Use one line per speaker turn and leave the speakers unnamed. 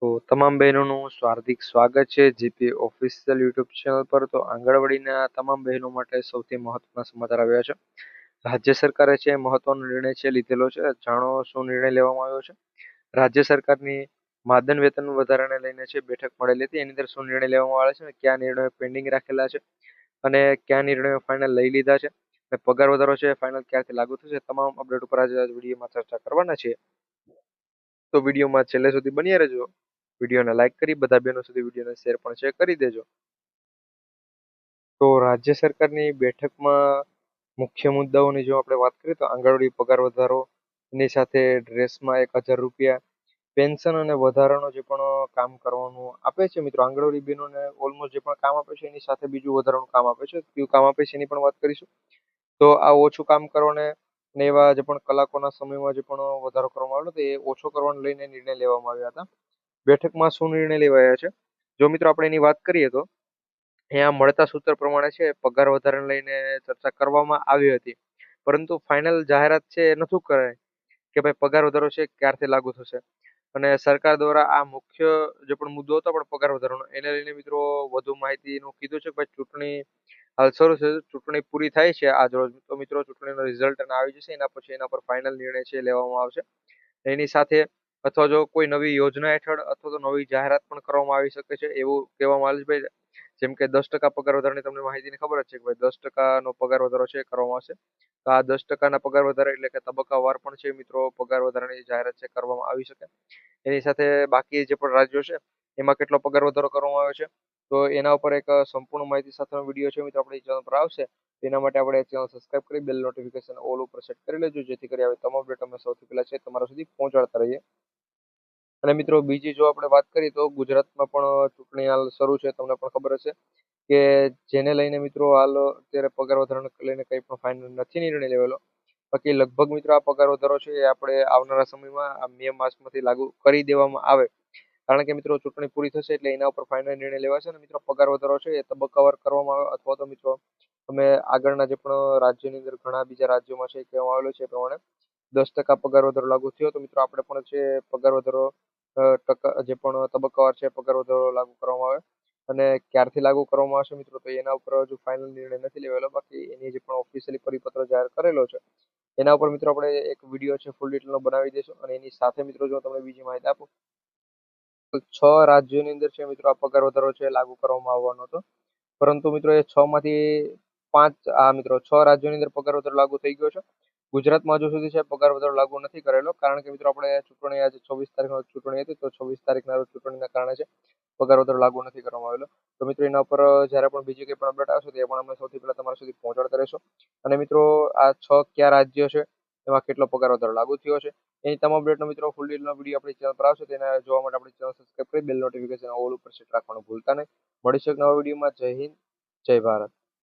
તો તમામ બહેનોનું હાર્દિક સ્વાગત છે જીપી ઓફિશિયલ યુટ્યુબ ચેનલ પર. તો આંગણવાડીના તમામ બહેનો માટે સૌથી મહત્વના સમાચાર આવ્યા છે. રાજ્ય સરકારે છે મહત્વનો નિર્ણય છે લીધેલો છે. જાણો શું નિર્ણય લેવામાં આવ્યો છે. રાજ્ય સરકારની માદન વેતન વધારાને લઈને છે બેઠક મળેલી હતી. એની અંદર શું નિર્ણય લેવામાં આવે છે અને કયા નિર્ણયો પેન્ડિંગ રાખેલા છે અને કયા નિર્ણયો ફાઇનલ લઈ લીધા છે અને પગાર વધારો છે ફાઇનલ ક્યારથી લાગુ થશે, તમામ અપડેટ ઉપર આજે વિડીયોમાં ચર્ચા કરવાના છીએ. તો વિડીયોમાં છેલ્લે સુધી બન્યા રહેજો. વિડીયોને લાઈક કરી બધા બહેનો સુધી વિડીયોને શેર પણ છે કરી દેજો. તો રાજ્ય સરકારની બેઠકમાં મુખ્ય મુદ્દાઓની જો આપણે વાત કરીએ તો આંગણવાડી પગાર વધારો, એની સાથે ડ્રેસમાં 1000 રૂપિયા, પેન્શન અને વધારાનો જે પણ કામ કરવાનું આપે છે મિત્રો આંગણવાડી બહેનોને ઓલમોસ્ટ જે પણ કામ આપે છે એની સાથે બીજું વધારાનું કામ આપે છે. કયું કામ આપે છે એની પણ વાત કરીશું. તો આ ઓછું કામ કરવાને ને એવા જે પણ કલાકોના સમયમાં જે પણ વધારો કરવામાં આવ્યો હતો એ ઓછો કરવાને લઈને નિર્ણય લેવામાં આવ્યા હતા. બેઠકમાં શું નિર્ણય લેવાયા છે જો મિત્રો આપણે એની વાત કરીએ તો અહીંયા મળતા સૂત્ર પ્રમાણે છે પગાર વધારાને લઈને ચર્ચા કરવામાં આવી હતી, પરંતુ ફાઇનલ જાહેરાત છે એ નતું કરાય કે ભાઈ પગાર વધારો છે ક્યારથી લાગુ થશે. અને સરકાર દ્વારા આ મુખ્ય જે પણ મુદ્દો હતો પણ પગાર વધારાનો એને લઈને મિત્રો વધુ માહિતીનું કીધું છે કે ભાઈ ચૂંટણી હાલ શરૂ છે, ચૂંટણી પૂરી થાય છે આજ રોજ, તો મિત્રો ચૂંટણીનો રિઝલ્ટ આવી જશે એના પછી એના પર ફાઇનલ નિર્ણય છે લેવામાં આવશે. એની સાથે અથવા જો કોઈ નવી યોજના હેઠળ અથવા તો નવી જાહેરાત પણ કરવામાં આવી શકે છે એવું કહેવામાં આવે છે. ભાઈ જેમ કે 10% પગાર વધારાની તમને માહિતીની ખબર જ છે કે ભાઈ 10%નો પગાર વધારો છે કરવામાં આવશે. તો આ 10%ના પગાર વધારા એટલે કે તબક્કાવાર પણ છે મિત્રો પગાર વધારાની જાહેરાત છે કરવામાં આવી શકે. એની સાથે બાકી જે પણ રાજ્યો છે એમાં કેટલો પગાર વધારો કરવામાં આવ્યો છે તો એના ઉપર એક સંપૂર્ણ માહિતી સાથેનો વિડીયો છે મિત્રો આપણી ચેનલ પર આવશે. એના માટે આપણે ચેનલ સબસ્ક્રાઇબ કરી બેલ નોટિફિકેશન ઓલ ઉપર સેટ કરી લેજો જેથી કરી આવે તમામ અપડેટ અમે સૌથી પહેલા છે તમારા સુધી પહોંચાડતા રહીએ. અને મિત્રો બીજી જો આપણે વાત કરીએ તો ગુજરાતમાં પણ ચૂંટણી હાલ શરૂ છે, તમને પણ ખબર હશે કે જેને લઈને મિત્રો હાલ અત્યારે પગાર વધારાને લઈને કંઈ પણ ફાઇનલ નથી નિર્ણય લેવાયેલો. બાકી લગભગ મિત્રો આ પગાર વધારો છે એ આપણે આવનારા સમયમાં આ મે માસમાંથી લાગુ કરી દેવામાં આવે, કારણ કે મિત્રો ચૂંટણી પૂરી થશે એટલે એના ઉપર ફાઇનલ નિર્ણય લેવાશે અને મિત્રો પગાર વધારો છે એ તબક્કાવાર કરવામાં આવે અથવા તો મિત્રો અમે આગળના જે પણ રાજ્યની અંદર ઘણા બીજા રાજ્યોમાં છે કહેવામાં આવેલું છે એ પ્રમાણે 10% પગાર વધારો લાગુ થયો તો મિત્રો આપણે પણ છે પગાર વધારો ટકા જે પણ તબક્કાવાર છે પગાર વધારો લાગુ કરવામાં આવે. અને ક્યારથી લાગુ કરવામાં આવશે મિત્રો તો એના ઉપર હજુ ફાઇનલ નિર્ણય નથી લેવાયેલો. બાકી એની જે પણ ઓફિશિયલી પરિપત્ર જાહેર કરેલો છે એના ઉપર મિત્રો આપણે એક વિડીયો છે ફૂલ ડિટેલનો બનાવી દઈશું. અને એની સાથે મિત્રો જો તમને બીજી માહિતી આપું તો 6 રાજ્યોની અંદર છે મિત્રો આ પગાર વધારો છે લાગુ કરવામાં આવવાનો હતો, પરંતુ મિત્રો એ 6માંથી 5 આ મિત્રો 6 રાજ્યોની અંદર પગાર વધારો લાગુ થઈ ગયો છે. ગુજરાતમાં હજુ સુધી છે પગાર વધારો લાગુ નથી કરેલો, કારણ કે મિત્રો આપણે ચૂંટણી આજે 24 તારીખનો ચૂંટણી હતી તો 24 તારીખના રોજ ચૂંટણીના કારણે છે પગાર વધારો લાગુ નથી કરવામાં આવેલો. તો મિત્રો એના ઉપર જ્યારે પણ બીજી કંઈ પણ અપડેટ આવશે તો એ પણ અમે સૌથી પહેલા તમારા સુધી પહોંચાડતા રહીશું. અને મિત્રો આ 6 કયા રાજ્યો છે એમાં કેટલો પગાર વધારો લાગુ થયો છે એની તમામ અપડેટનો મિત્રો ફૂલ ડિટેલનો વિડીયો આપણી ચેનલ પર આવશે. તેને જોવા માટે આપણી ચેનલ સબસ્ક્રાઇબ કરી બેલ નોટિફિકેશન ઓલ ઉપર સેટ રાખવાનું ભૂલતા નહીં. મળીશું એક નવા વિડીયોમાં. જય હિન્દ, જય ભારત.